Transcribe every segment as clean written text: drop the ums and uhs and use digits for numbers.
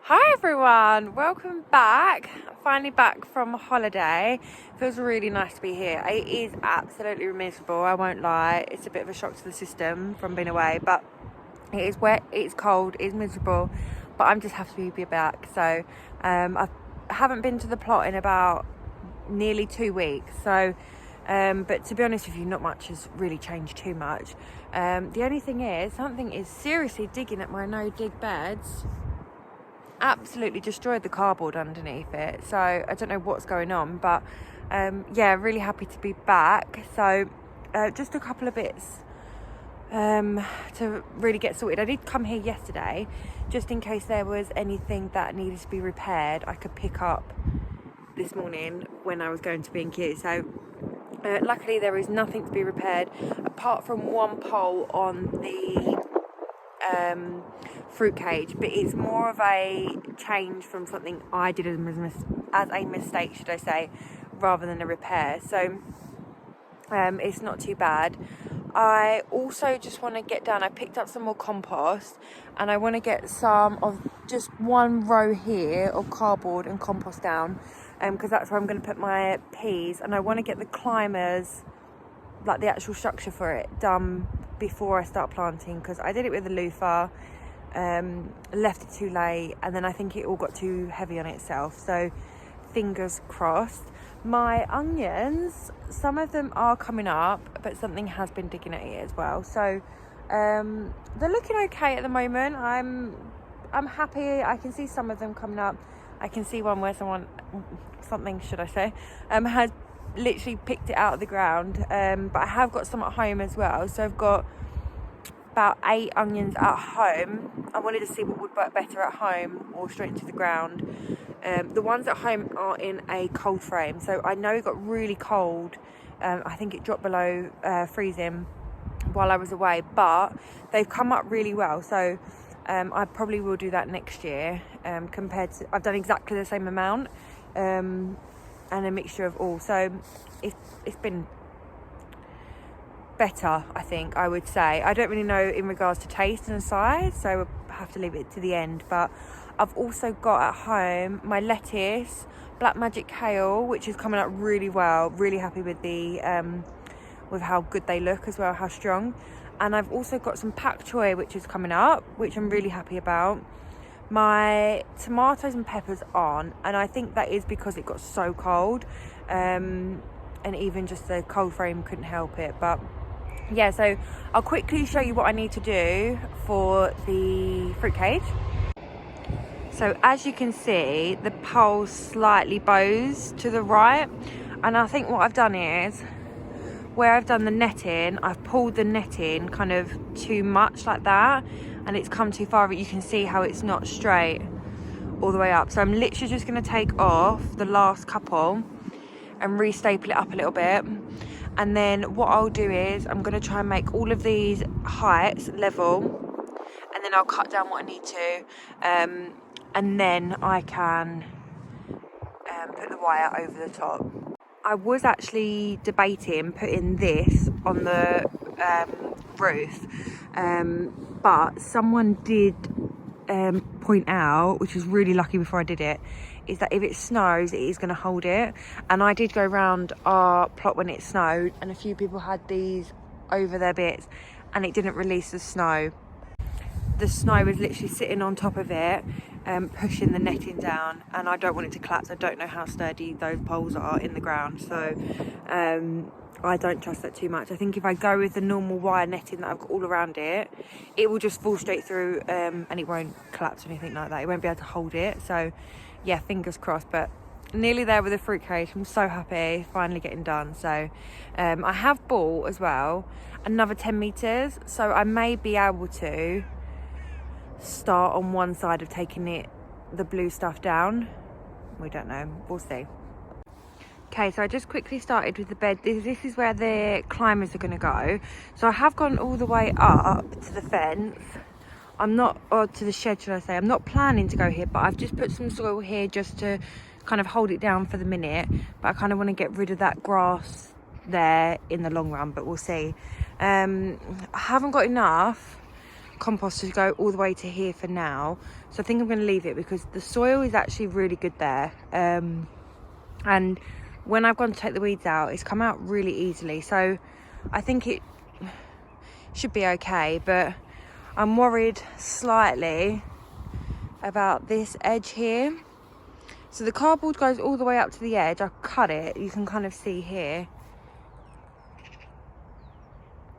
Hi everyone, welcome back. Finally back from holiday. Feels really nice to be here. It is absolutely miserable, I won't lie. It's a bit of a shock to the system from being away, but it is wet, it's cold, it's miserable, but I'm just happy to be back. So I haven't been to the plot in about nearly 2 weeks, so but to be honest with you, not much has really changed too much. The only thing is, something is seriously digging at my no dig beds. Absolutely destroyed the cardboard underneath it, so I don't know what's going on, but yeah, really happy to be back. So just a couple of bits to really get sorted. I did come here yesterday just in case there was anything that needed to be repaired. I could pick up this morning when I was going to B&Q. So luckily there is nothing to be repaired apart from one pole on the fruit cage, but it's more of a change from something I did as a mistake, should I say, rather than a repair. So it's not too bad. I also just want to get down, I picked up some more compost, and I want to get some of just one row here of cardboard and compost down, because that's where I'm going to put my peas, and I want to get the climbers, like the actual structure for it, done before I start planting, because I did it with a loofah, left it too late, and then I think it all got too heavy on itself. So fingers crossed. My onions, some of them are coming up, but something has been digging at it as well. So they're looking okay at the moment. I'm happy. I can see some of them coming up. I can see one where something should I say, has literally picked it out of the ground, but I have got some at home as well. So I've got about 8 onions at home. I wanted to see what would work better at home or straight into the ground. The ones at home are in a cold frame, so I know it got really cold. I think it dropped below freezing while I was away, but they've come up really well. So I probably will do that next year. Compared to, I've done exactly the same amount, and a mixture of all. So it's been better, I think, I would say. I don't really know in regards to taste and size, so I'll have to leave it to the end. But I've also got at home my lettuce, black magic kale, which is coming up really well. Really happy with the with how good they look as well, how strong. And I've also got some pak choy, which is coming up, which I'm really happy about. My tomatoes and peppers aren't, and I think that is because it got so cold, and even just the cold frame couldn't help it. But yeah, so I'll quickly show you what I need to do for the fruit cage. So as you can see, the pole slightly bows to the right, and I think what I've done is, where I've done the netting, I've pulled the netting kind of too much like that, and it's come too far, but you can see how it's not straight all the way up. So I'm literally just going to take off the last couple and re-staple it up a little bit. And then what I'll do is I'm going to try and make all of these heights level, and then I'll cut down what I need to, and then I can put the wire over the top. I was actually debating putting this on the roof, but someone did point out, which was really lucky before I did it, is that if it snows, it is going to hold it. And I did go around our plot when it snowed, and a few people had these over their bits, and it didn't release the snow. The snow was literally sitting on top of it, pushing the netting down, and I don't want it to collapse. I don't know how sturdy those poles are in the ground, so I don't trust that too much. I think if I go with the normal wire netting that I've got all around it, it will just fall straight through, and it won't collapse or anything like that. It won't be able to hold it. So yeah, fingers crossed. But nearly there with the fruit cage. I'm so happy, finally getting done. So I have bought as well another 10 meters, so I may be able to start on one side of taking the blue stuff down. We don't know, we'll see. Okay, so I just quickly started with the bed. This is where the climbers are going to go. So I have gone all the way up to the fence. Or to the shed, should I say. I'm not planning to go here, but I've just put some soil here just to kind of hold it down for the minute. But I kind of want to get rid of that grass there in the long run, but we'll see. I haven't got enough compost to go all the way to here for now. So I think I'm going to leave it because the soil is actually really good there. And when I've gone to take the weeds out, it's come out really easily. So I think it should be okay, but I'm worried slightly about this edge here. So the cardboard goes all the way up to the edge. I cut it, you can kind of see here.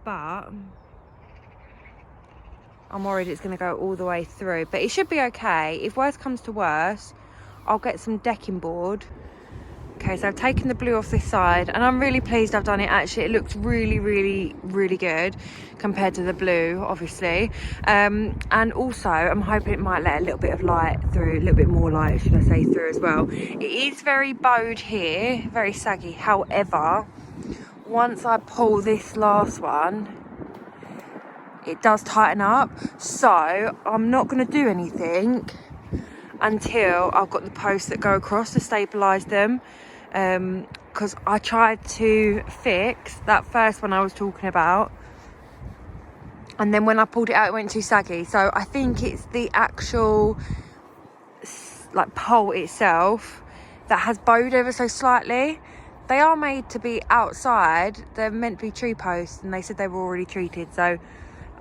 But I'm worried it's going to go all the way through. But it should be okay. If worse comes to worse, I'll get some decking board. Okay, so I've taken the blue off this side and I'm really pleased I've done it. Actually, it looks really, really, really good compared to the blue, obviously. And also, I'm hoping it might let a little bit of light through, a little bit more light, should I say, through as well. It is very bowed here, very saggy. However, once I pull this last one, it does tighten up. So I'm not going to do anything until I've got the posts that go across to stabilise them. Because I tried to fix that first one I was talking about, and then when I pulled it out it went too saggy. So I think it's the actual like pole itself that has bowed ever so slightly. They are made to be outside, they're meant to be tree posts, and they said they were already treated, so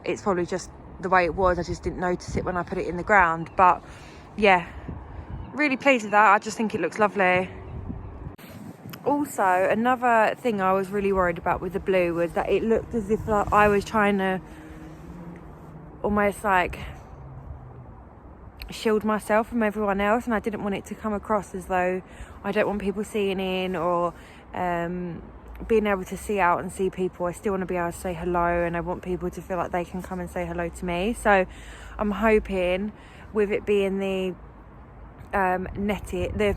it's probably just the way it was. I just didn't notice it when I put it in the ground. But yeah, really pleased with that. I just think it looks lovely. Also, another thing I was really worried about with the blue was that it looked as if like I was trying to almost like shield myself from everyone else, and I didn't want it to come across as though I don't want people seeing in or being able to see out and see people. I still want to be able to say hello, and I want people to feel like they can come and say hello to me. So I'm hoping with it being the the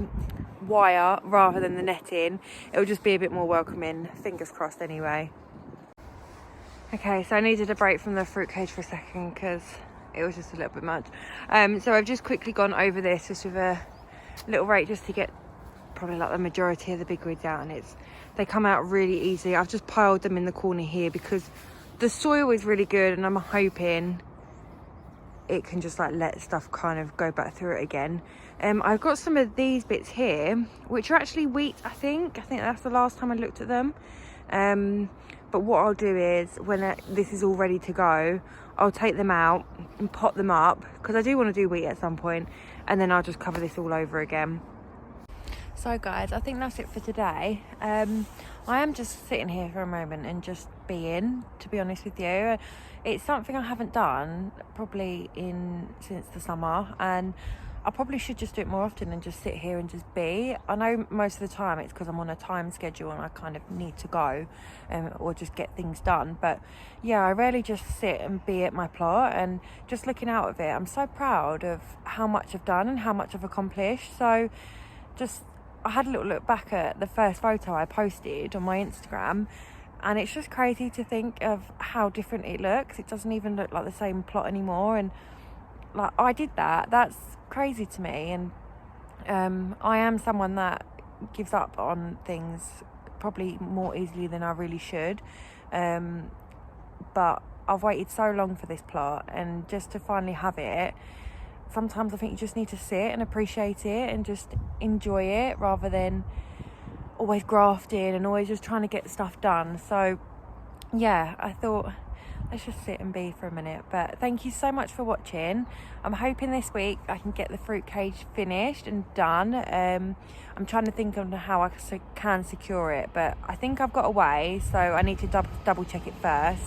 wire rather than the netting, it'll just be a bit more welcoming. Fingers crossed anyway. Okay, so I needed a break from the fruit cage for a second because it was just a little bit much. So I've just quickly gone over this just with a little rake just to get probably like the majority of the big weeds out, and they come out really easily. I've just piled them in the corner here because the soil is really good, and I'm hoping it can just like let stuff kind of go back through it again. I've got some of these bits here which are actually wheat. I think that's the last time I looked at them. But what I'll do is when this is all ready to go, I'll take them out and pot them up because I do want to do wheat at some point, and then I'll just cover this all over again. So guys, I think that's it for today. I am just sitting here for a moment and just being, to be honest with you. It's something I haven't done probably since the summer, and I probably should just do it more often and just sit here and just be. I know most of the time it's because I'm on a time schedule and I kind of need to go or just get things done. But yeah, I rarely just sit and be at my plot, and just looking out of it, I'm so proud of how much I've done and how much I've accomplished. So I had a little look back at the first photo I posted on my Instagram, and it's just crazy to think of how different it looks. It doesn't even look like the same plot anymore, and like I did that's crazy to me. And I am someone that gives up on things probably more easily than I really should, but I've waited so long for this plot, and just to finally have it, sometimes I think you just need to sit and appreciate it and just enjoy it rather than always grafting and always just trying to get stuff done. So yeah, I thought let's just sit and be for a minute. But thank you so much for watching. I'm hoping this week I can get the fruit cage finished and done. I'm trying to think of how I can secure it, but I think I've got a way, so I need to double check it first.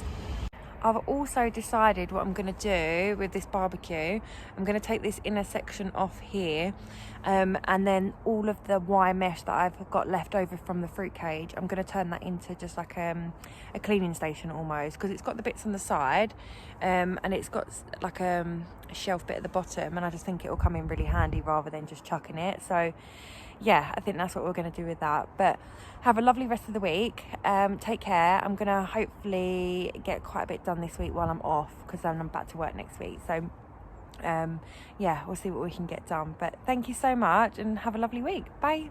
I've also decided what I'm going to do with this barbecue. I'm going to take this inner section off here, and then all of the wire mesh that I've got left over from the fruit cage, I'm going to turn that into just like a cleaning station almost, because it's got the bits on the side, and it's got like a shelf bit at the bottom, and I just think it will come in really handy rather than just chucking it. So yeah, I think that's what we're going to do with that. But have a lovely rest of the week. Take care. I'm going to hopefully get quite a bit done this week while I'm off, because then I'm back to work next week. So yeah, we'll see what we can get done. But thank you so much and have a lovely week. Bye.